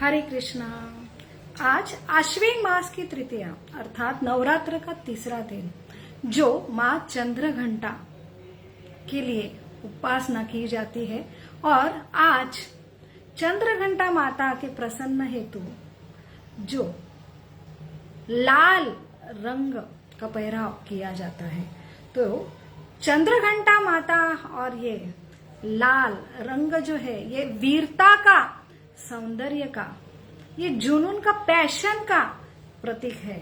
हरे कृष्णा। आज आश्विन मास की तृतीया अर्थात नवरात्र का तीसरा दिन, जो माँ चंद्रघंटा के लिए उपासना की जाती है। और आज चंद्रघंटा माता के प्रसन्न हेतु जो लाल रंग का पहराव किया जाता है, तो चंद्रघंटा माता और ये लाल रंग जो है, ये वीरता का, सौंदर्य का, ये जुनून का, पैशन का प्रतीक है।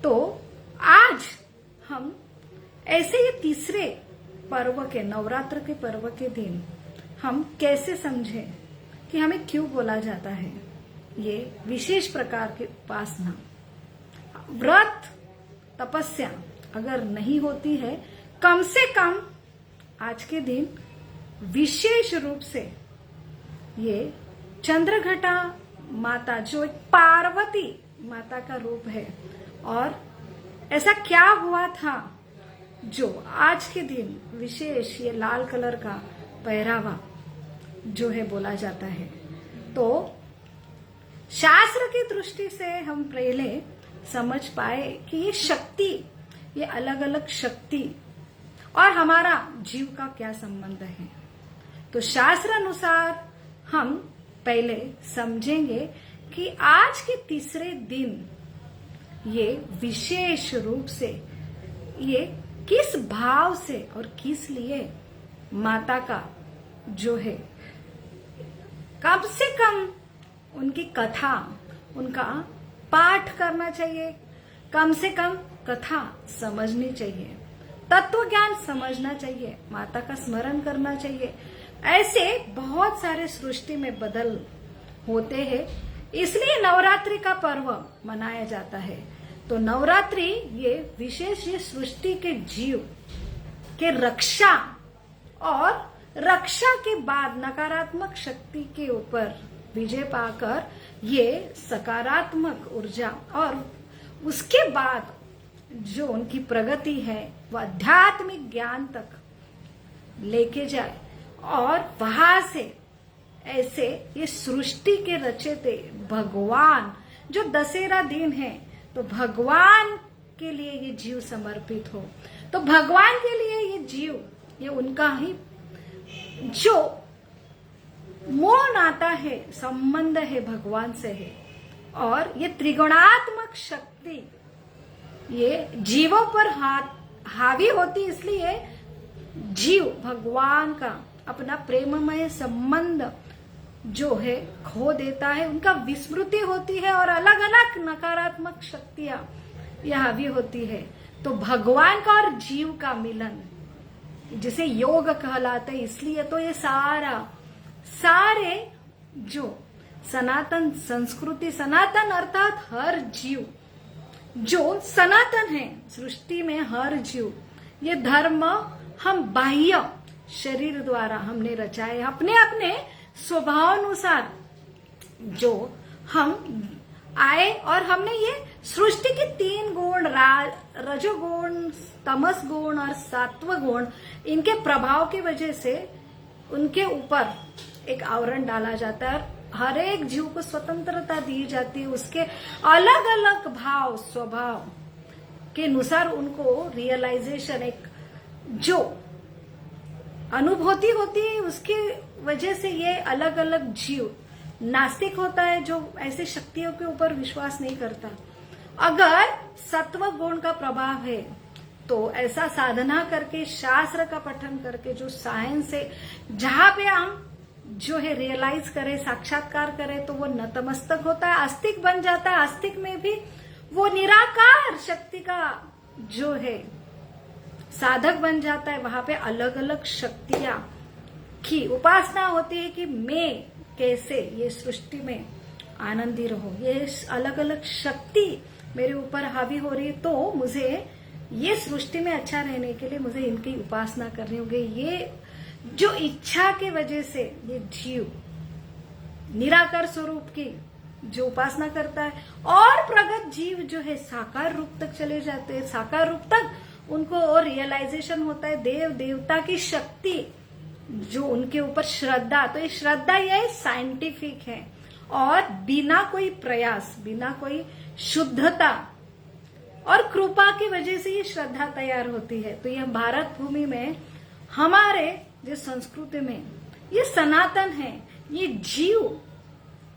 तो आज हम ऐसे ये तीसरे पर्व के, नवरात्र के पर्व के दिन हम कैसे समझें कि हमें क्यों बोला जाता है ये विशेष प्रकार की उपासना। व्रत तपस्या अगर नहीं होती है, कम से कम आज के दिन विशेष रूप से ये चंद्रघंटा माता जो एक पार्वती माता का रूप है, और ऐसा क्या हुआ था जो आज के दिन विशेष ये लाल कलर का पहरावा जो है बोला जाता है। तो शास्त्र की दृष्टि से हम पहले समझ पाए कि ये शक्ति, ये अलग अलग शक्ति और हमारा जीव का क्या संबंध है। तो शास्त्र अनुसार हम पहले समझेंगे कि आज के तीसरे दिन ये विशेष रूप से ये किस भाव से और किस लिए माता का जो है, कम से कम उनकी कथा, उनका पाठ करना चाहिए, कम से कम कथा समझनी चाहिए, तत्व ज्ञान समझना चाहिए, माता का स्मरण करना चाहिए। ऐसे बहुत सारे सृष्टि में बदल होते हैं, इसलिए नवरात्रि का पर्व मनाया जाता है। तो नवरात्रि ये विशेष, ये सृष्टि के जीव के रक्षा, और रक्षा के बाद नकारात्मक शक्ति के ऊपर विजय पाकर ये सकारात्मक ऊर्जा, और उसके बाद जो उनकी प्रगति है वह आध्यात्मिक ज्ञान तक लेके जाए, और वहां से ऐसे ये सृष्टि के रचयिता भगवान, जो दशहरा दिन है, तो भगवान के लिए ये जीव समर्पित हो। तो भगवान के लिए ये जीव, ये उनका ही जो मोह नाता है, संबंध है, भगवान से है। और ये त्रिगुणात्मक शक्ति ये जीवों पर हावी होती, इसलिए जीव भगवान का अपना प्रेममय संबंध जो है खो देता है, उनका विस्मृति होती है, और अलग अलग नकारात्मक शक्तियां यह हावी होती है। तो भगवान का और जीव का मिलन, जिसे योग कहलाते हैं, इसलिए तो ये सारे जो सनातन संस्कृति, सनातन अर्थात हर जीव जो सनातन है सृष्टि में, हर जीव, ये धर्म हम बाह्य शरीर द्वारा हमने रचाए, अपने अपने स्वभाव अनुसार जो हम आए, और हमने ये सृष्टि के तीन गुण, रजोगुण, तमस गुण और सात्व गुण, इनके प्रभाव की वजह से उनके ऊपर एक आवरण डाला जाता है। हर एक जीव को स्वतंत्रता दी जाती है, उसके अलग अलग भाव, स्वभाव के अनुसार उनको रियलाइजेशन, एक जो अनुभूति होती है, उसकी वजह से ये अलग अलग जीव, नास्तिक होता है जो ऐसे शक्तियों के ऊपर विश्वास नहीं करता। अगर सत्व गुण का प्रभाव है, तो ऐसा साधना करके, शास्त्र का पठन करके, जो साइंस है, जहां पे हम जो है रियलाइज करें, साक्षात्कार करें, तो वो नतमस्तक होता है, आस्तिक बन जाता है। आस्तिक में भी वो निराकार शक्ति का जो है साधक बन जाता है। वहां पे अलग अलग शक्तियां की उपासना होती है कि मैं कैसे ये सृष्टि में आनंदी रहूं, ये अलग अलग शक्ति मेरे ऊपर हावी हो रही है, तो मुझे ये सृष्टि में अच्छा रहने के लिए मुझे इनकी उपासना करनी होगी। ये जो इच्छा के वजह से ये जीव निराकार स्वरूप की जो उपासना करता है, और प्रगत जीव जो है साकार रूप तक चले जाते हैं। साकार रूप तक उनको और रियलाइजेशन होता है देव देवता की शक्ति जो उनके ऊपर श्रद्धा। तो ये श्रद्धा ये साइंटिफिक है, और बिना कोई प्रयास, बिना कोई शुद्धता और कृपा की वजह से ये श्रद्धा तैयार होती है। तो यह भारत भूमि में हमारे जो संस्कृति में ये सनातन है, ये जीव,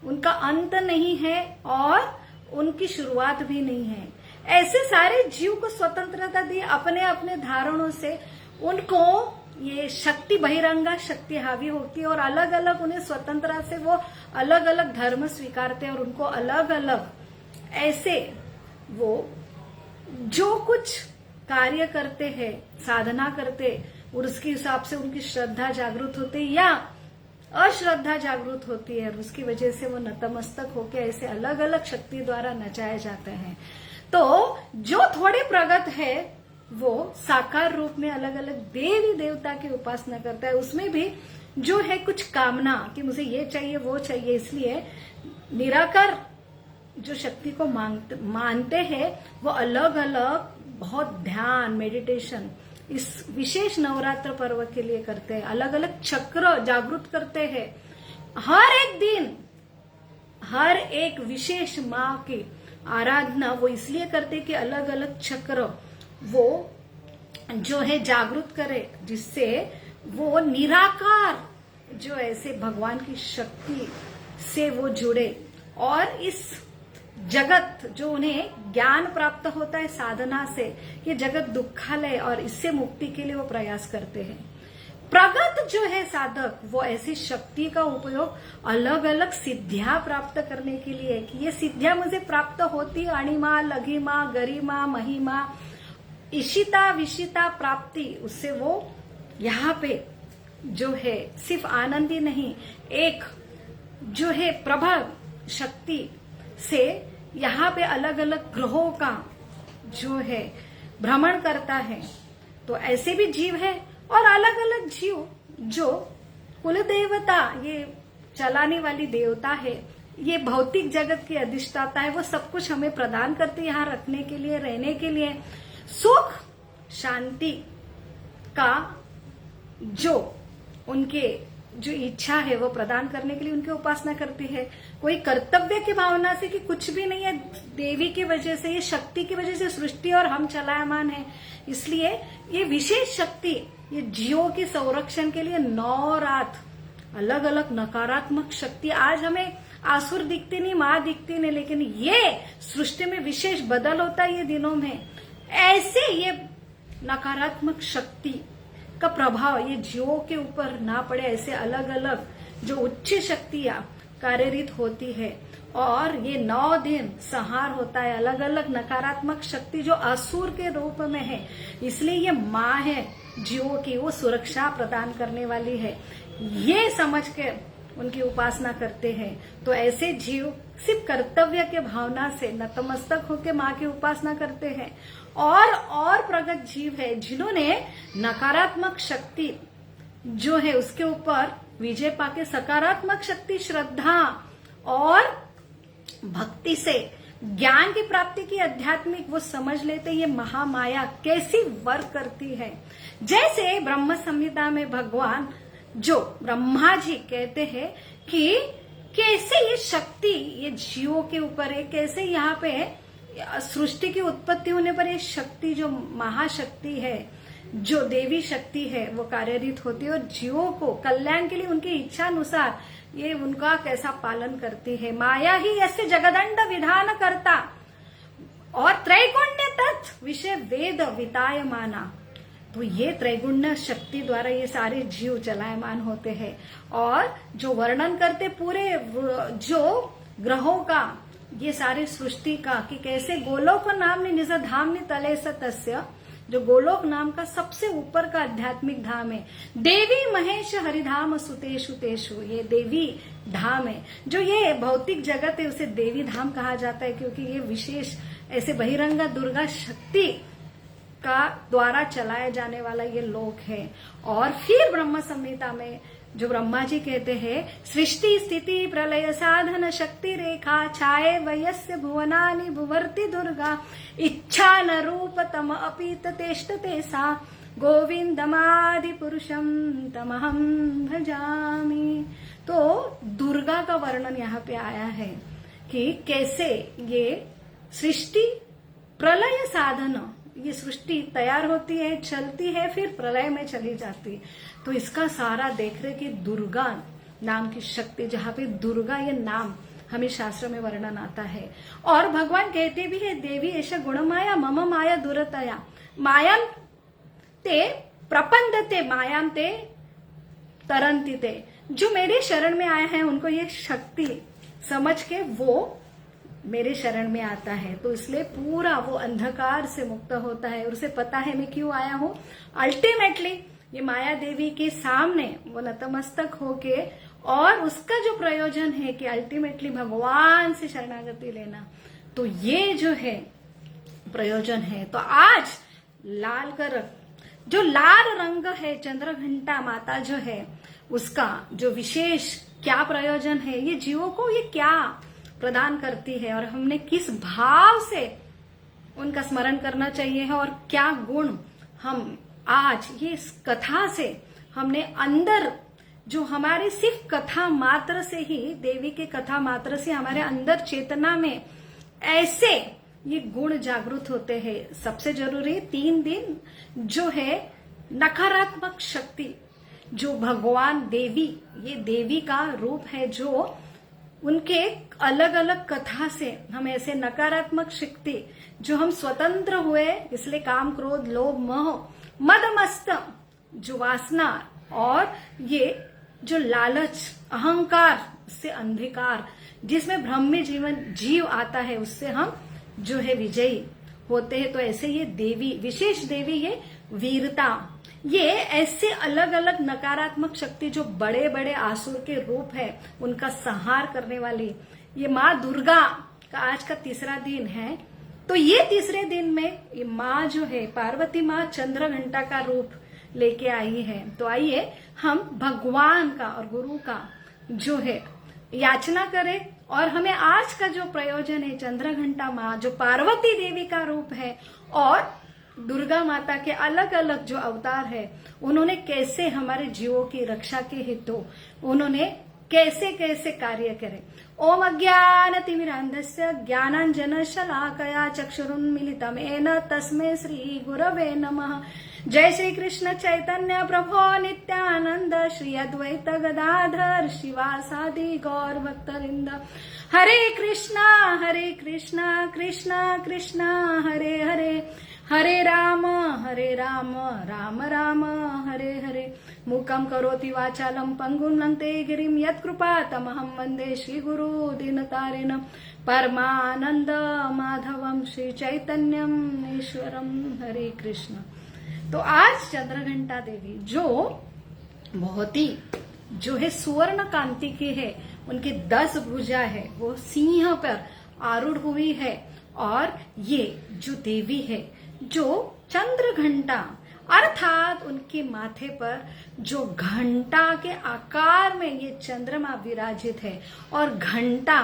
उनका अंत नहीं है और उनकी शुरुआत भी नहीं है। ऐसे सारे जीव को स्वतंत्रता दी अपने अपने धारणों से, उनको ये शक्ति बहिरंगा शक्ति हावी होती है और अलग अलग उन्हें स्वतंत्रता से वो अलग अलग धर्म स्वीकारते हैं और उनको अलग अलग ऐसे वो जो कुछ कार्य करते हैं, साधना करते, और उसके हिसाब से उनकी श्रद्धा जागृत होती है या अश्रद्धा जागृत होती है, और उसकी वजह से वो नतमस्तक होकर ऐसे अलग अलग शक्ति द्वारा नचाए जाते हैं। तो जो थोड़े प्रगत है वो साकार रूप में अलग अलग देवी देवता की उपासना करता है। उसमें भी जो है कुछ कामना कि मुझे ये चाहिए वो चाहिए, इसलिए निराकार जो शक्ति को मानते हैं वो अलग अलग बहुत ध्यान, मेडिटेशन इस विशेष नवरात्र पर्व के लिए करते हैं। अलग अलग चक्र जागृत करते हैं। हर एक दिन हर एक विशेष माँ की आराधना वो इसलिए करते कि अलग अलग चक्र वो जो है जागृत करे, जिससे वो निराकार जो ऐसे भगवान की शक्ति से वो जुड़े और इस जगत जो उन्हें ज्ञान प्राप्त होता है साधना से, ये जगत दुखालय और इससे मुक्ति के लिए वो प्रयास करते हैं। प्रगत जो है साधक वो ऐसी शक्ति का उपयोग अलग अलग सिद्धियां प्राप्त करने के लिए कि ये सिद्धियां मुझे प्राप्त होती, अणिमा, लघिमा, गरिमा, महिमा, इशिता विशिता प्राप्ति, उससे वो यहाँ पे जो है सिर्फ आनंदी नहीं, एक जो है प्रभाव शक्ति से यहाँ पे अलग अलग ग्रहों का जो है भ्रमण करता है। तो ऐसे भी जीव है और अलग अलग जीव जो कुल देवता, ये चलाने वाली देवता है, ये भौतिक जगत की अधिष्ठाता है, वो सब कुछ हमें प्रदान करती है यहाँ रखने के लिए, रहने के लिए, सुख शांति का जो उनके जो इच्छा है वो प्रदान करने के लिए उनकी उपासना करती है। कोई कर्तव्य की भावना से कि कुछ भी नहीं है, देवी की वजह से, ये शक्ति की वजह से सृष्टि और हम चलायमान है, इसलिए ये विशेष शक्ति ये जीवों की संरक्षण के लिए 9 रात अलग अलग नकारात्मक शक्ति, आज हमें आसुर दिखते नहीं, माँ दिखती नहीं, लेकिन ये सृष्टि में विशेष बदल होता है ये दिनों में। ऐसे ये नकारात्मक शक्ति का प्रभाव ये जीवों के ऊपर ना पड़े, ऐसे अलग अलग जो उच्च शक्तियां कार्यरत होती है और ये 9 दिन संहार होता है अलग अलग नकारात्मक शक्ति जो असुर के रूप में है। इसलिए ये माँ है जीवों की, वो सुरक्षा प्रदान करने वाली है, ये समझ के उनकी उपासना करते हैं। तो ऐसे जीव सिर्फ कर्तव्य के भावना से नतमस्तक होकर माँ की उपासना करते हैं। और प्रगत जीव है जिन्होंने नकारात्मक शक्ति जो है उसके ऊपर विजय पाके सकारात्मक शक्ति, श्रद्धा और भक्ति से ज्ञान की प्राप्ति की आध्यात्मिक वो समझ लेते ये महामाया कैसी वर्क करती है। जैसे ब्रह्म संहिता में भगवान जो ब्रह्मा जी कहते हैं कि कैसे ये शक्ति ये जीवों के ऊपर है, कैसे यहाँ पे सृष्टि की उत्पत्ति होने पर ये शक्ति जो महाशक्ति है, जो देवी शक्ति है वो कार्यरत होती है और जीवों को कल्याण के लिए उनकी इच्छा अनुसार ये उनका कैसा पालन करती है। माया ही ऐसे जगदंड विधान करता और त्रैगुण्य तत्व विषय वेद वितायमाना। तो ये त्रैगुण्य शक्ति द्वारा ये सारे जीव चलायमान होते हैं और जो वर्णन करते पूरे जो ग्रहों का, ये सारे सृष्टि का कि कैसे गोलोक नाम ने निज धाम ने तले सत्य, जो गोलोक नाम का सबसे ऊपर का आध्यात्मिक धाम है। देवी महेश हरिधाम सुतेषु तेषु, ये देवी धाम है। जो ये भौतिक जगत है उसे देवी धाम कहा जाता है क्योंकि ये विशेष ऐसे बहिरंगा दुर्गा शक्ति का द्वारा चलाया जाने वाला ये लोक है। और फिर ब्रह्म संहिता में जो ब्रह्मा जी कहते हैं सृष्टि स्थिति प्रलय साधन शक्ति रेखा छाये वयस्य भुवनानि भुवर्ति दुर्गा इच्छा न रूप तम अपीत तेष्टते सा गोविंदमादि पुरुषम तमहम भजामि। तो दुर्गा का वर्णन यहाँ पे आया है कि कैसे ये सृष्टि प्रलय साधन, ये सृष्टि तैयार होती है, चलती है, फिर प्रलय में चली जाती है। तो इसका सारा देख रहे कि दुर्गा नाम की शक्ति, जहाँ पे दुर्गा ये नाम हमें शास्त्र में वर्णन आता है। और भगवान कहते भी है, देवी ऐसा गुण माया मम माया दुरतया मायाम ते प्रपंदते मायाम ते तरंती ते। जो मेरे शरण में आए हैं उनको ये शक्ति समझ के वो मेरे शरण में आता है, तो इसलिए पूरा वो अंधकार से मुक्त होता है और उसे पता है मैं क्यों आया हूं। अल्टीमेटली ये माया देवी के सामने वो नतमस्तक होके, और उसका जो प्रयोजन है कि अल्टीमेटली भगवान से शरणागति लेना, तो ये जो है प्रयोजन है। तो आज लाल कर जो लाल रंग है, चंद्रघंटा माता जो है, उसका जो विशेष क्या प्रयोजन है, ये जीवों को ये क्या प्रदान करती है और हमने किस भाव से उनका स्मरण करना चाहिए है, और क्या गुण हम आज ये इस कथा से हमने अंदर, जो हमारे सिर्फ कथा मात्र से ही, देवी के कथा मात्र से हमारे अंदर चेतना में ऐसे ये गुण जागृत होते हैं। सबसे जरूरी 3 दिन जो है नकारात्मक शक्ति, जो भगवान देवी, ये देवी का रूप है, जो उनके अलग अलग कथा से हम ऐसे नकारात्मक शक्ति, जो हम स्वतंत्र हुए, इसलिए काम क्रोध लोभ मोह मद मस्त जो वासना और ये जो लालच अहंकार से अंधकार, जिसमें भ्रम में जीव आता है, उससे हम जो है विजयी होते हैं। तो ऐसे ये देवी, विशेष देवी, ये वीरता, ये ऐसे अलग अलग नकारात्मक शक्ति जो बड़े बड़े आसुर के रूप है, उनका संहार करने वाली ये माँ दुर्गा का आज का तीसरा दिन है। तो ये तीसरे दिन में ये माँ जो है, पार्वती माँ चंद्रघंटा का रूप लेके आई है। तो आइए हम भगवान का और गुरु का जो है याचना करें, और हमें आज का जो प्रयोजन है, चंद्रघंटा माँ जो पार्वती देवी का रूप है और दुर्गा माता के अलग अलग जो अवतार है, उन्होंने कैसे हमारे जीवों की रक्षा के हेतु उन्होंने कैसे कैसे कार्य करे। ओम अज्ञानतिमिरान्धस्य ज्ञानाञ्जनशलाकया चक्षुरुन्मीलितं येन तस्मै श्री गुरवे नमः। जय श्री कृष्ण चैतन्य प्रभो नित्यानंद, श्री अद्वैत गदाधर शिवासादि गौर भक्तवृंद। हरे कृष्णा कृष्णा कृष्णा हरे हरे, हरे राम राम राम हरे हरे। मूकं करोति वाचालं पंगुं लंघते गिरिं यत्कृपातमहं वन्दे श्रीगुरु दीनतारिणं परमानंद माधवं श्री चैतन्यम ईश्वरम। हरे कृष्ण। तो आज चंद्रघंटा देवी जो बहुत ही जो है सुवर्ण कांति की है, उनकी 10 भुजा है, वो सिंह पर आरूढ़ हुई है, और ये जो देवी है जो चंद्रघंटा अर्थात उनके माथे पर जो घंटा के आकार में ये चंद्रमा विराजित है, और घंटा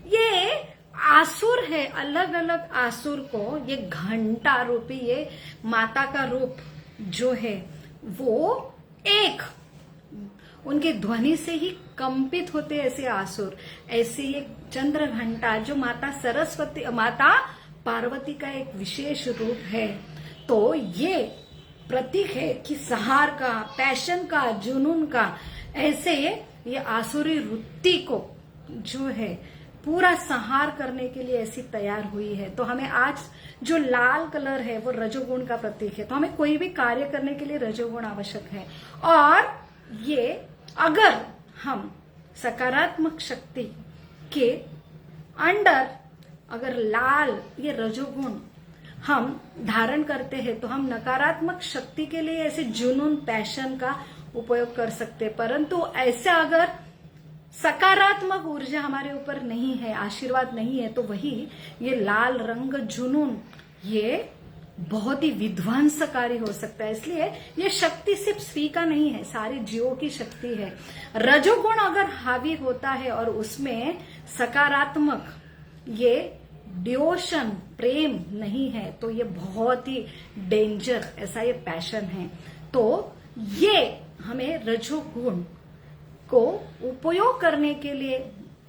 ये आसुर है, अलग अलग आसुर को ये घंटा रूपी ये माता का रूप जो है वो एक उनके ध्वनि से ही कंपित होते ऐसे आसुर, ऐसे ये चंद्र घंटा जो माता सरस्वती, माता पार्वती का एक विशेष रूप है। तो ये प्रतीक है कि सहार का, पैशन का, जुनून का, ऐसे ये आसुरी वृत्ति को जो है पूरा संहार करने के लिए ऐसी तैयार हुई है। तो हमें आज जो लाल कलर है वो रजोगुण का प्रतीक है, तो हमें कोई भी कार्य करने के लिए रजोगुण आवश्यक है। और ये अगर हम सकारात्मक शक्ति के अंडर अगर लाल ये रजोगुण हम धारण करते हैं, तो हम नकारात्मक शक्ति के लिए ऐसे जुनून, पैशन का उपयोग कर सकते। परंतु ऐसे अगर सकारात्मक ऊर्जा हमारे ऊपर नहीं है, आशीर्वाद नहीं है, तो वही ये लाल रंग जुनून ये बहुत ही विध्वंसकारी हो सकता है। इसलिए ये शक्ति सिर्फ स्त्री का नहीं है, सारे जीवों की शक्ति है। रजोगुण अगर हावी होता है और उसमें सकारात्मक ये डिवोशन, प्रेम नहीं है तो ये बहुत ही डेंजर, ऐसा ये पैशन है। तो ये हमें रजोगुण को उपयोग करने के लिए,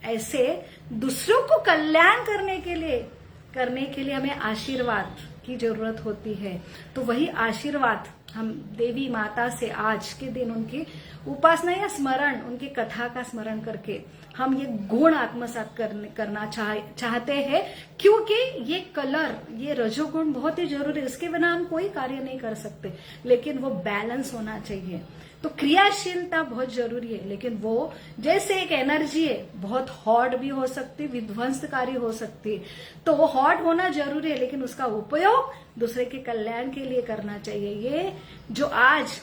ऐसे दूसरों को कल्याण करने के लिए हमें आशीर्वाद की जरूरत होती है। तो वही आशीर्वाद हम देवी माता से आज के दिन उनकी उपासना या स्मरण, उनकी कथा का स्मरण करके हम ये गुण आत्मसात करना चाहते हैं, क्योंकि ये कलर, ये रजोगुण बहुत ही जरूरी है। इसके बिना हम कोई कार्य नहीं कर सकते, लेकिन वो बैलेंस होना चाहिए। तो क्रियाशीलता बहुत जरूरी है, लेकिन वो जैसे एक एनर्जी है, बहुत हॉट भी हो सकती, विध्वंसकारी हो सकती। तो वो हॉट होना जरूरी है, लेकिन उसका उपयोग दूसरे के कल्याण के लिए करना चाहिए। ये जो आज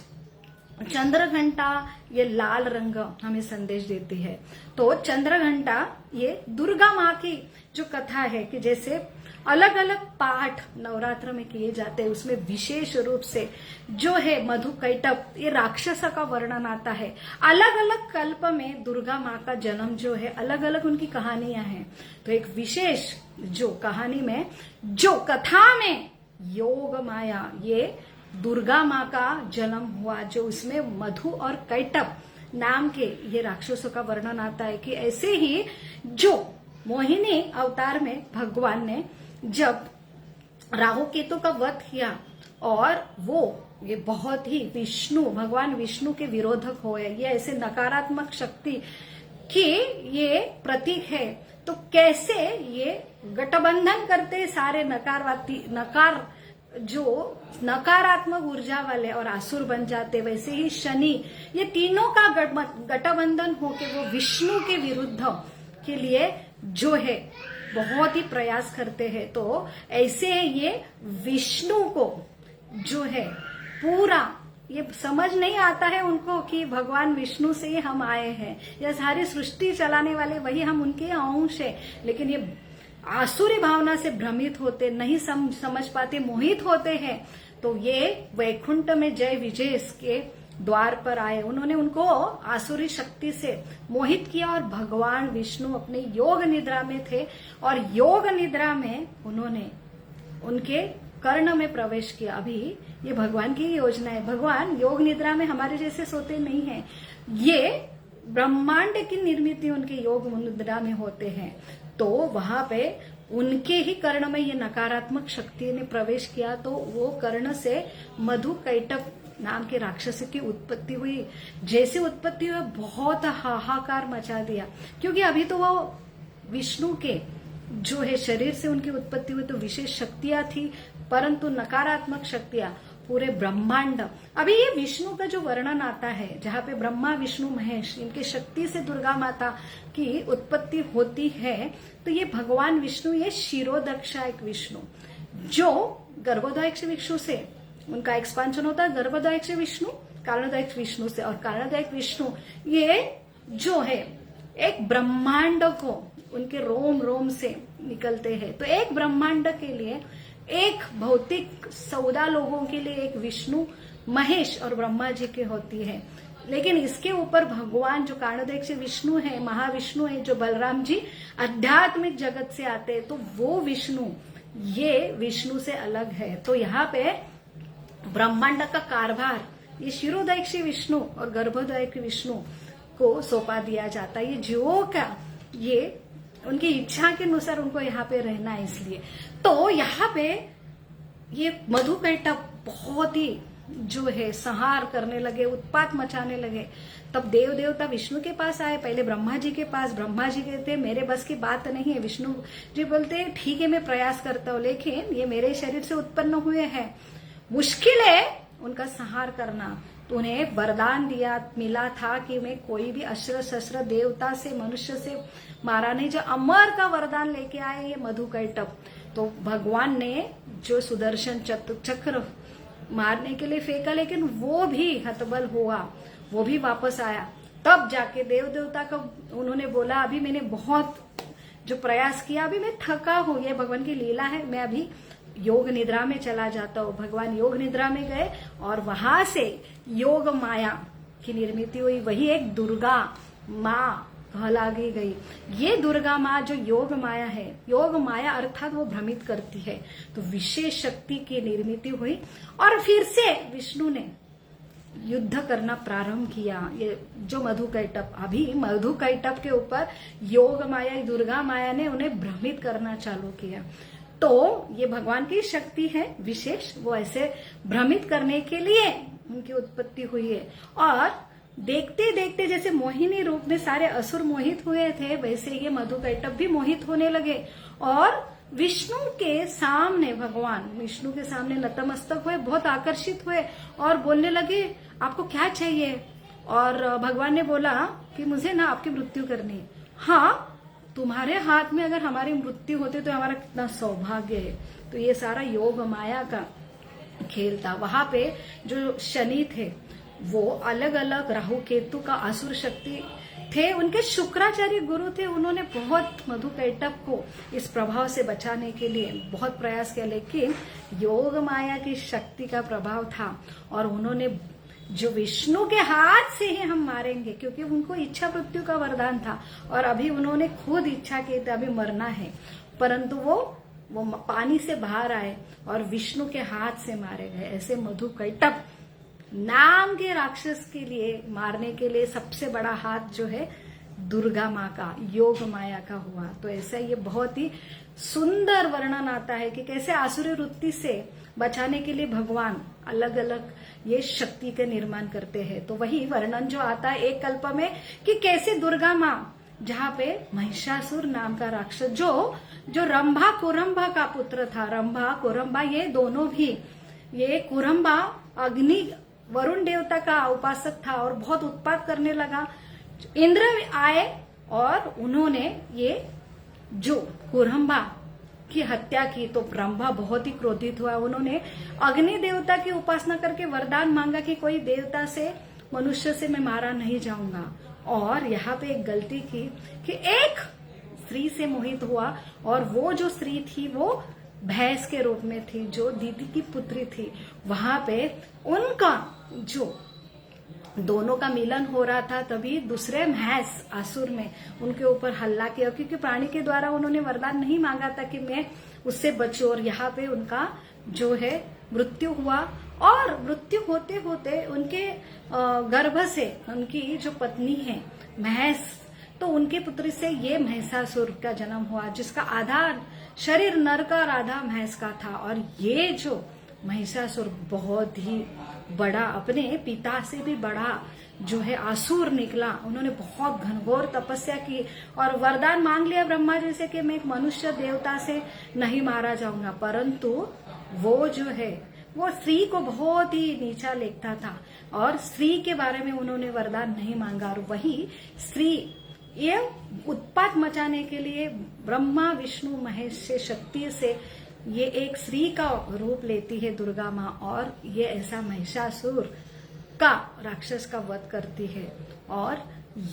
चंद्रघंटा, ये लाल रंग हमें संदेश देती है। तो चंद्रघंटा ये दुर्गा माँ की जो कथा है कि जैसे अलग अलग पाठ नवरात्र में किए जाते हैं, उसमें विशेष रूप से जो है मधु कैटभ, ये राक्षस का वर्णन आता है। अलग अलग कल्प में दुर्गा माँ का जन्म जो है, अलग अलग उनकी कहानियां हैं। तो एक विशेष जो कहानी में, जो कथा में योग माया, ये दुर्गा माँ का जन्म हुआ, जो उसमें मधु और कैटभ नाम के ये राक्षसों का वर्णन आता है। कि ऐसे ही जो मोहिनी अवतार में भगवान ने जब राहु केतु का वध किया, और वो ये बहुत ही भगवान विष्णु के विरोधक हुए, ये ऐसे नकारात्मक शक्ति की ये प्रतीक है। तो कैसे ये गठबंधन करते सारे जो नकारात्मक ऊर्जा वाले और आसुर बन जाते, वैसे ही शनि, ये तीनों का गठबंधन होके वो विष्णु के विरुद्ध के लिए जो है बहुत ही प्रयास करते हैं। तो ऐसे ये विष्णु को जो है पूरा ये समझ नहीं आता है उनको कि भगवान विष्णु से ही हम आए हैं, या सारी सृष्टि चलाने वाले वही हम उनके अंश है, लेकिन ये आसुरी भावना से भ्रमित होते, नहीं समझ पाते, मोहित होते हैं। तो ये वैकुंठ में जय विजय के द्वार पर आए, उन्होंने उनको आसुरी शक्ति से मोहित किया, और भगवान विष्णु अपने योग निद्रा में थे, और योग निद्रा में उन्होंने उनके कर्ण में प्रवेश किया। अभी ये भगवान की योजना है, भगवान योग निद्रा में हमारे जैसे सोते नहीं है, ये ब्रह्मांड की निर्मित उनके योग निद्रा में होते हैं। तो वहां पे उनके ही कर्ण में ये नकारात्मक शक्ति ने प्रवेश किया, तो वो कर्ण से मधु कैटभ नाम के राक्षस की उत्पत्ति हुई। जैसे उत्पत्ति हुई, बहुत हाहाकार मचा दिया, क्योंकि अभी तो वो विष्णु के जो है शरीर से उनकी उत्पत्ति हुई, तो विशेष शक्तियां थी, परंतु नकारात्मक शक्तियां पूरे ब्रह्मांड। अभी ये विष्णु का जो वर्णन आता है, जहाँ पे ब्रह्मा विष्णु महेश इनके शक्ति से दुर्गा माता की उत्पत्ति होती है, तो ये भगवान विष्णु, ये शिरोदक्षा एक विष्णु, जो गर्भोदयक विष्णु से उनका एक्सपांशन होता है, गर्भोदयक विष्णु कारणोदयक विष्णु से, और कारणोदयक विष्णु ये जो है एक ब्रह्मांड को उनके रोम रोम से निकलते हैं। तो एक ब्रह्मांड के लिए, एक भौतिक 14 लोगों के लिए एक विष्णु महेश और ब्रह्मा जी की होती है, लेकिन इसके ऊपर भगवान जो कारणोदयक से विष्णु है, महाविष्णु है, जो बलराम जी आध्यात्मिक जगत से आते हैं, तो वो विष्णु ये विष्णु से अलग है। तो यहाँ पे ब्रह्मांड का कारभार ये शिरोदयक विष्णु और गर्भोदयक विष्णु को सौंपा दिया जाता है। ये जीवों का ये उनकी इच्छा के अनुसार उनको यहाँ पे रहना है, इसलिए तो यहाँ पे ये मधु कैटभ बहुत ही जो है संहार करने लगे, उत्पात मचाने लगे। तब देव देवता विष्णु के पास आए, पहले ब्रह्मा जी के पास। ब्रह्मा जी कहते मेरे बस की बात नहीं है। विष्णु जी बोलते ठीक है मैं प्रयास करता हूँ, लेकिन ये मेरे शरीर से उत्पन्न हुए हैं, मुश्किल है उनका संहार करना। तो उन्हें वरदान मिला था कि मैं कोई भी अस्त्र शस्त्र देवता से मनुष्य से मारा नहीं, जो अमर का वरदान लेके आए ये मधु कैटभ। तो भगवान ने जो सुदर्शन चक्र मारने के लिए फेंका, लेकिन वो भी हतबल हुआ, वो भी वापस आया। तब जाके देव देवता का उन्होंने बोला अभी मैंने बहुत जो प्रयास किया, अभी मैं थका हूं, ये भगवान की लीला है, मैं अभी योग निद्रा में चला जाता हूँ। भगवान योग निद्रा में गए और वहां से योग माया की निर्मित हुई, वही एक दुर्गा माँ कहलागी गई। ये दुर्गा माँ जो योग माया है, योग माया अर्थात वो भ्रमित करती है, तो विशेष शक्ति की निर्मित हुई और फिर से विष्णु ने युद्ध करना प्रारंभ किया। ये जो मधुकैटभ, अभी मधुकैटभ के ऊपर योग माया, दुर्गा माया ने उन्हें भ्रमित करना चालू किया। तो ये भगवान की शक्ति है विशेष, वो ऐसे भ्रमित करने के लिए उनकी उत्पत्ति हुई है। और देखते देखते जैसे मोहिनी रूप में सारे असुर मोहित हुए थे, वैसे ये मधुकैटभ भी मोहित होने लगे और विष्णु के सामने, भगवान विष्णु के सामने नतमस्तक हुए, बहुत आकर्षित हुए और बोलने लगे आपको क्या चाहिए। और भगवान ने बोला कि मुझे ना आपकी मृत्यु करनी है। हाँ, तुम्हारे हाथ में अगर हमारी मृत्यु होती तो हमारा कितना सौभाग्य है। तो ये सारा योग माया का खेल था। वहां पे जो शनि थे वो अलग अलग, राहु केतु का असुर शक्ति थे, उनके शुक्राचार्य गुरु थे। उन्होंने बहुत मधुकैटभ को इस प्रभाव से बचाने के लिए बहुत प्रयास किया, लेकिन योग माया की शक्ति का प्रभाव था और उन्होंने जो विष्णु के हाथ से ही हम मारेंगे, क्योंकि उनको इच्छा मृत्यु का वरदान था और अभी उन्होंने खुद इच्छा की थी अभी मरना है, परंतु वो पानी से बाहर आए और विष्णु के हाथ से मारे गए। ऐसे मधुकैटभ नाम के राक्षस के लिए मारने के लिए सबसे बड़ा हाथ जो है दुर्गा माँ का, योग माया का हुआ। तो ऐसा ये बहुत ही सुंदर वर्णन आता है कि कैसे आसुरी वृत्ति से बचाने के लिए भगवान अलग अलग ये शक्ति के निर्माण करते हैं। तो वही वर्णन जो आता है एक कल्प में कि कैसे दुर्गा माँ, जहाँ पे महिषासुर नाम का राक्षस जो रंभा कुरंभा का पुत्र था, रंभा कुरंभा ये दोनों भी, ये कुरंभा अग्नि वरुण देवता का उपासक था और बहुत उत्पात करने लगा। इंद्र आए और उन्होंने ये जो कुरंभा की हत्या की, तो ब्रह्मा बहुत ही क्रोधित हुआ। उन्होंने अग्नि देवता की उपासना करके वरदान मांगा कि कोई देवता से, मनुष्य से मैं मारा नहीं जाऊंगा। और यहाँ पे एक गलती की कि एक स्त्री से मोहित हुआ और वो जो स्त्री थी वो भैंस के रूप में थी, जो दीदी की पुत्री थी। वहां पे उनका जो दोनों का मिलन हो रहा था, तभी दूसरे भैंस असुर में उनके ऊपर हल्ला किया, क्योंकि प्राणी के द्वारा उन्होंने वरदान नहीं मांगा था कि मैं उससे बचूं। और यहाँ पे उनका जो है मृत्यु हुआ और मृत्यु होते होते उनके गर्भ से उनकी जो पत्नी है महेश, तो उनके पुत्र से ये महिषासुर का जन्म हुआ, जिसका आधा शरीर नर का और आधा भैंस का था। और ये जो महिषासुर बहुत ही बड़ा, अपने पिता से भी बड़ा जो है असुर निकला। उन्होंने बहुत घनघोर तपस्या की और वरदान मांग लिया ब्रह्मा जी से कि मैं एक मनुष्य देवता से नहीं मारा जाऊंगा, परंतु वो जो है वो स्त्री को बहुत ही नीचा लेखता था और स्त्री के बारे में उन्होंने वरदान नहीं मांगा। और वही स्त्री ये उत्पात मचाने के लिए ब्रह्मा विष्णु महेश से शक्ति से ये एक स्त्री का रूप लेती है दुर्गा माँ, और ये ऐसा महिषासुर का राक्षस का वध करती है। और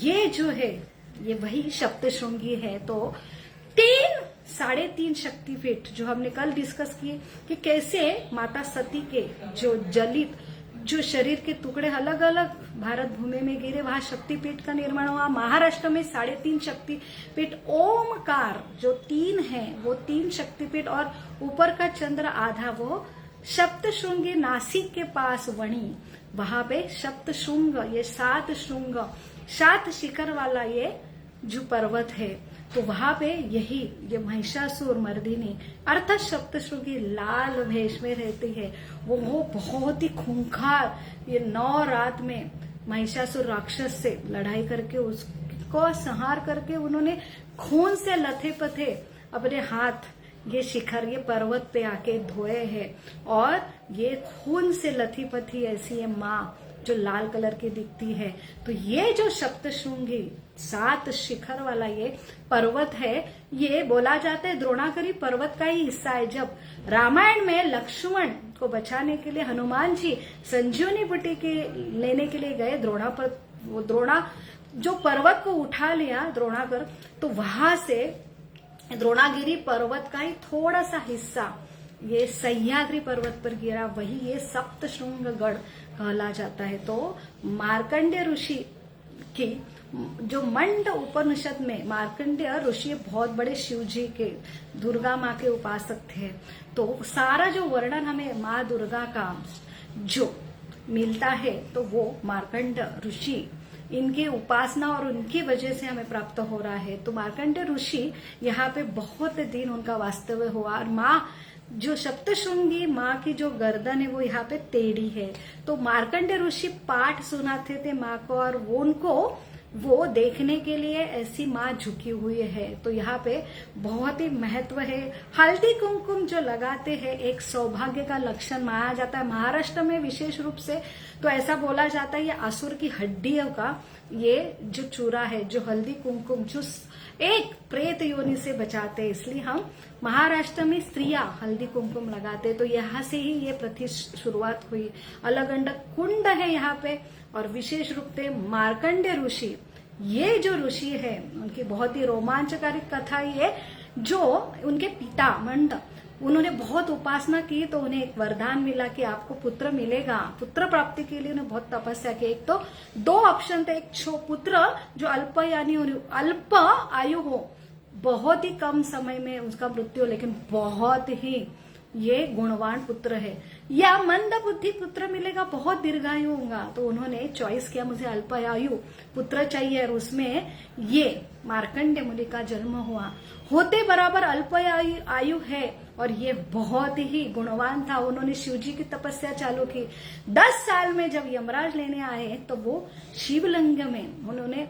ये जो है ये वही सप्तशृंगी है। तो 3.5 शक्तिपीठ जो हमने कल डिस्कस किए कि कैसे माता सती के जो जलित जो शरीर के टुकड़े अलग अलग भारत भूमि में गिरे, वहां शक्तिपीठ का निर्माण हुआ। महाराष्ट्र में 3.5 शक्तिपीठ, ओमकार जो 3 है वो 3 शक्तिपीठ, और ऊपर का चंद्र आधा वो सप्तशृंगी नासिक के पास वणी, वहां पे सप्तशृंग, ये 7 श्रृंग 7 शिखर वाला ये जो पर्वत है, तो वहां पे यही ये महिषासुर मर्दिनी अर्थात सप्तशृंगी लाल भेष में रहती है। वो बहुत ही खूंखार, ये 9 रात में महिषासुर राक्षस से लड़ाई करके उसको संहार करके उन्होंने खून से लथे पथे अपने हाथ ये शिखर, ये पर्वत पे आके धोए हैं। और ये खून से लथी पथी ऐसी ये माँ जो लाल कलर की दिखती है। तो ये जो सप्तशृंगी 7 शिखर वाला ये पर्वत है, ये बोला जाता है द्रोणागिरी पर्वत का ही हिस्सा है। जब रामायण में लक्ष्मण को बचाने के लिए हनुमान जी संजीवनी बूटी के लेने के लिए गए, द्रोणा जो पर्वत को उठा लिया द्रोणागर, तो वहां से द्रोणागिरी पर्वत का ही थोड़ा सा हिस्सा ये सह्याद्री पर्वत पर गिरा, वही ये सप्तशृंग गढ़ कहला जाता है। तो मार्कंडेय ऋषि की जो मंड उपनिषद में मार्कंडेय ऋषि बहुत बड़े शिव जी के, दुर्गा माँ के उपासक थे। तो सारा जो वर्णन हमें माँ दुर्गा का जो मिलता है तो वो मार्कंड ऋषि, इनके उपासना और उनकी वजह से हमें प्राप्त हो रहा है। तो मार्कंडेय ऋषि यहाँ पे बहुत दिन उनका वास्तव्य हुआ और माँ जो सप्तशृंगी माँ की जो गर्दन है वो यहाँ पे टेढ़ी है। तो मार्कंडेय ऋषि पाठ सुनाते थे माँ को और वो उनको वो देखने के लिए ऐसी माँ झुकी हुई है। तो यहाँ पे बहुत ही महत्व है। हल्दी कुमकुम जो लगाते हैं एक सौभाग्य का लक्षण माना जाता है। महाराष्ट्र में विशेष रूप से तो ऐसा बोला जाता है ये असुर की हड्डियों का ये जो चूरा है, जो हल्दी कुमकुम जो एक प्रेत योनि से बचाते हैं, इसलिए हम महाराष्ट्र में स्त्रियां हल्दी कुमकुम लगाते। तो यहाँ से ही ये प्रति शुरुआत हुई। अलगंडक कुंड है यहाँ पे और विशेष रूप से मार्कंडेय ऋषि, ये जो ऋषि है उनकी बहुत ही रोमांचकारी कथा ये, जो उनके पिता मंड उन्होंने बहुत उपासना की तो उन्हें एक वरदान मिला कि आपको पुत्र मिलेगा। पुत्र प्राप्ति के लिए उन्हें बहुत तपस्या की। एक तो दो ऑप्शन थे, एक पुत्र जो अल्प यानी अल्प आयु हो, बहुत ही कम समय में उसका मृत्यु, लेकिन बहुत ही ये गुणवान पुत्र है, या मंद बुद्धि पुत्र मिलेगा, बहुत दीर्घायु होगा। तो उन्होंने चॉइस किया मुझे अल्पायु पुत्र चाहिए और उसमें ये मार्कंडेय मुनि का जन्म हुआ। होते बराबर अल्पायु आयु है और ये बहुत ही गुणवान था। उन्होंने शिव जी की तपस्या चालू की। 10 साल में जब यमराज लेने आए तो वो शिवलिंग में उन्होंने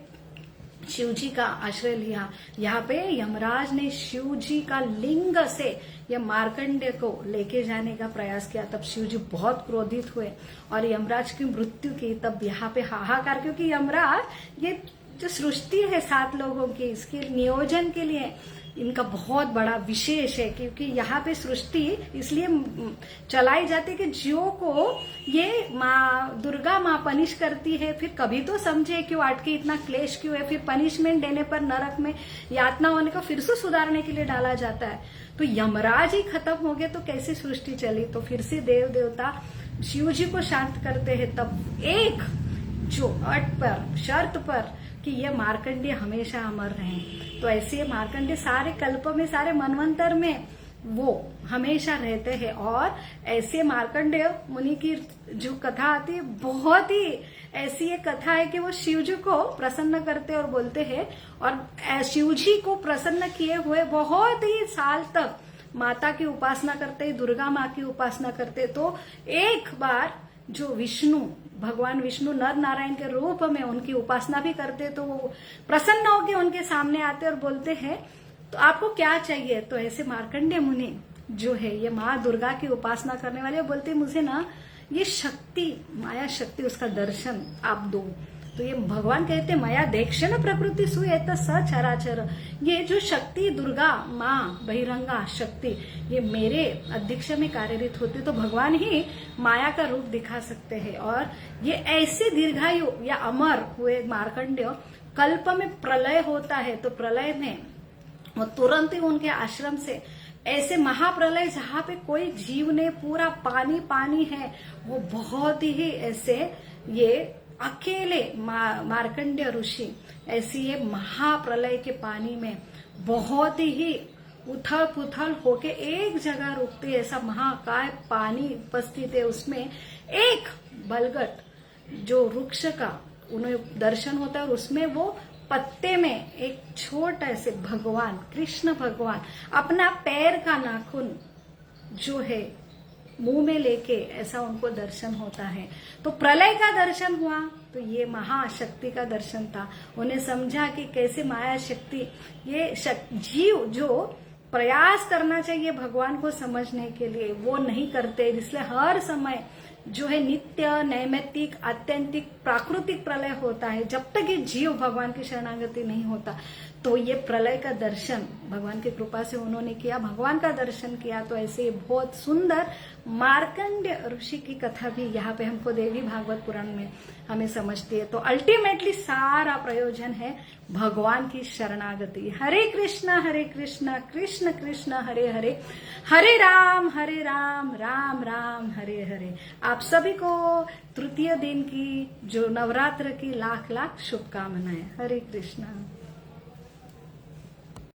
शिव जी का आश्रय लिया। यहाँ पे यमराज ने शिव जी का लिंग से ये मार्कंडेय को लेके जाने का प्रयास किया। तब शिव जी बहुत क्रोधित हुए और यमराज की मृत्यु की। तब यहाँ पे हाहाकार, क्योंकि यमराज ये जो सृष्टि है 7 लोगों की, इसके नियोजन के लिए इनका बहुत बड़ा विशेष है। क्योंकि यहाँ पे सृष्टि इसलिए चलाई जाती है कि जीवों को ये माँ दुर्गा माँ पनिश करती है। फिर कभी तो समझे क्यों अटके, इतना क्लेश क्यों है, फिर पनिशमेंट देने पर नरक में यातना होने को फिर से सुधारने के लिए डाला जाता है। तो यमराज ही खत्म हो गए तो कैसे सृष्टि चली। तो फिर से देव देवता शिव जी को शांत करते हैं। तब एक जो अट पर शर्त पर कि ये मार्कंडेय हमेशा अमर रहें। तो ऐसे मार्कंडेय सारे कल्प में, सारे मनवंतर में वो हमेशा रहते हैं। और ऐसे मार्कंडेय मुनि की जो कथा आती है, बहुत ही ऐसी एक कथा है कि वो शिव जी को प्रसन्न करते और बोलते हैं, और शिव जी को प्रसन्न किए हुए बहुत ही साल तक माता की उपासना करते, दुर्गा माँ की उपासना करते। तो एक बार जो विष्णु, भगवान विष्णु नर नारायण के रूप में उनकी उपासना भी करते, तो वो प्रसन्न होकर उनके सामने आते और बोलते हैं तो आपको क्या चाहिए। तो ऐसे मार्कंडेय मुनि जो है ये माँ दुर्गा की उपासना करने वाले बोलते मुझे ना ये शक्ति, माया शक्ति, उसका दर्शन आप दो। तो ये भगवान कहते मया देक्षण प्रकृति सुएत सचराचर, ये जो शक्ति दुर्गा माँ बहिरंगा शक्ति ये मेरे अध्यक्ष में कार्यरत होती तो भगवान ही माया का रूप दिखा सकते हैं। और ये ऐसे दीर्घायु या अमर हुए मार्कंडेय, कल्प में प्रलय होता है तो प्रलय में वो तुरंत ही उनके आश्रम से ऐसे महाप्रलय जहाँ पे कोई जीव ने, पूरा पानी पानी है, वो बहुत ही ऐसे ये अकेले मार्कंडेय ऋषि ऐसी ये महाप्रलय के पानी में बहुत ही उथल पुथल होके एक जगह रुकते, ऐसा महाकाय पानी उपस्थित है। उसमें एक बलगट जो वृक्ष का उन्हें दर्शन होता है और उसमें वो पत्ते में एक छोटा से भगवान कृष्ण भगवान अपना पैर का नाखून जो है मुंह में लेके ऐसा उनको दर्शन होता है। तो प्रलय का दर्शन हुआ तो ये महाशक्ति का दर्शन था। उन्हें समझा कि कैसे माया शक्ति, ये जीव जो प्रयास करना चाहिए भगवान को समझने के लिए वो नहीं करते, इसलिए हर समय जो है नित्य नैमित्तिक आत्यंतिक प्राकृतिक प्रलय होता है जब तक ये जीव भगवान की शरणागति नहीं होता। तो ये प्रलय का दर्शन भगवान की कृपा से उन्होंने किया, भगवान का दर्शन किया। तो ऐसे बहुत सुंदर मार्कंडेय ऋषि की कथा भी यहाँ पे हमको देवी भागवत पुराण में हमें समझती है। तो अल्टीमेटली सारा प्रयोजन है भगवान की शरणागति। हरे कृष्णा कृष्ण कृष्ण हरे हरे, हरे राम राम राम हरे हरे। आप आप सभी को तृतीय दिन की जो नवरात्र की लाख लाख शुभकामनाएं। हरे कृष्णा।